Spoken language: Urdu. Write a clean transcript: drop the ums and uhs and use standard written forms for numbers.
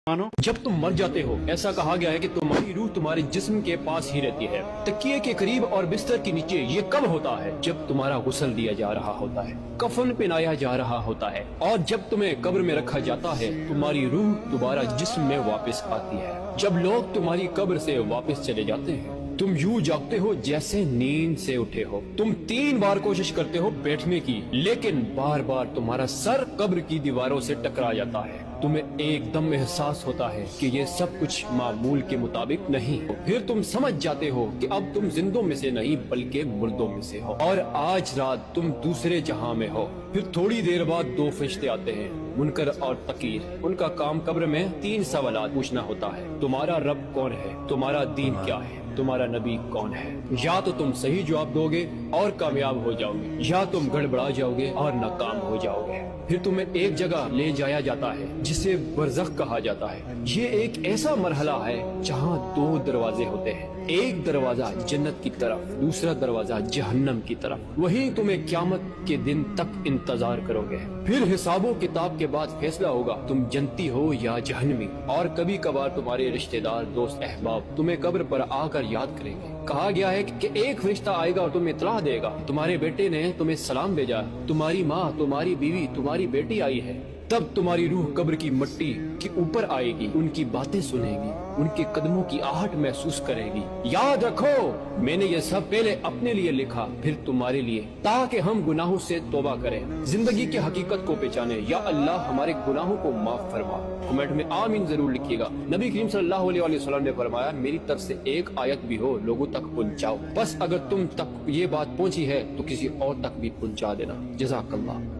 جب تم مر جاتے ہو ایسا کہا گیا ہے کہ تمہاری روح تمہارے جسم کے پاس ہی رہتی ہے، تکیے کے قریب اور بستر کے نیچے۔ یہ کب ہوتا ہے؟ جب تمہارا غسل دیا جا رہا ہوتا ہے، کفن پہنایا جا رہا ہوتا ہے، اور جب تمہیں قبر میں رکھا جاتا ہے تمہاری روح دوبارہ جسم میں واپس آتی ہے۔ جب لوگ تمہاری قبر سے واپس چلے جاتے ہیں تم یوں جاگتے ہو جیسے نیند سے اٹھے ہو۔ تم 3 بار کوشش کرتے ہو بیٹھنے کی، لیکن بار بار تمہارا سر قبر کی دیواروں سے ٹکرا جاتا ہے۔ تمہیں ایک دم احساس ہوتا ہے کہ یہ سب کچھ معمول کے مطابق نہیں ہو۔ پھر تم سمجھ جاتے ہو کہ اب تم زندوں میں سے نہیں بلکہ مردوں میں سے ہو، اور آج رات تم دوسرے جہاں میں ہو۔ پھر تھوڑی دیر بعد 2 فرشتے آتے ہیں، منکر اور نکیر۔ ان کا کام قبر میں 3 سوالات پوچھنا ہوتا ہے۔ تمہارا رب کون ہے؟ تمہارا دین کیا ہے؟ تمہارا نبی کون ہے؟ یا تو تم صحیح جواب دو گے اور کامیاب ہو جاؤ گے، یا تم گڑبڑا جاؤ گے اور ناکام ہو جاؤ گے۔ پھر تمہیں ایک جگہ لے جایا جاتا ہے جسے برزخ کہا جاتا ہے۔ یہ ایک ایسا مرحلہ ہے جہاں 2 دروازے ہوتے ہیں، ایک دروازہ جنت کی طرف، دوسرا دروازہ جہنم کی طرف۔ وہیں تمہیں قیامت کے دن تک انتظار کرو گے۔ پھر حساب و کتاب کے بعد فیصلہ ہوگا تم جنتی ہو یا جہنمی۔ اور کبھی کبھار تمہارے رشتہ دار، دوست، احباب تمہیں قبر پر آ کر یاد کریں گے۔ کہا گیا ہے کہ ایک فرشتہ آئے گا اور تمہیں اطلاع دے گا تمہارے بیٹے نے تمہیں سلام بھیجا، تمہاری ماں، تمہاری بیوی، تمہاری بیٹی آئی ہے۔ تب تمہاری روح قبر کی مٹی کے اوپر آئے گی، ان کی باتیں سنے گی، ان کے قدموں کی آہٹ محسوس کرے گی۔ یاد رکھو میں نے یہ سب پہلے اپنے لیے لکھا پھر تمہارے لیے، تاکہ ہم گناہوں سے توبہ کریں، زندگی کی حقیقت کو پہچانیں۔ یا اللہ ہمارے گناہوں کو معاف فرما۔ کمنٹ میں آمین ضرور لکھیے گا۔ نبی کریم صلی اللہ علیہ وسلم نے فرمایا میری طرف سے ایک آیت بھی ہو لوگوں تک پہنچاؤ، بس اگر تم تک یہ بات پہنچی ہے تو کسی اور تک بھی پہنچا دینا۔ جزاک اللہ۔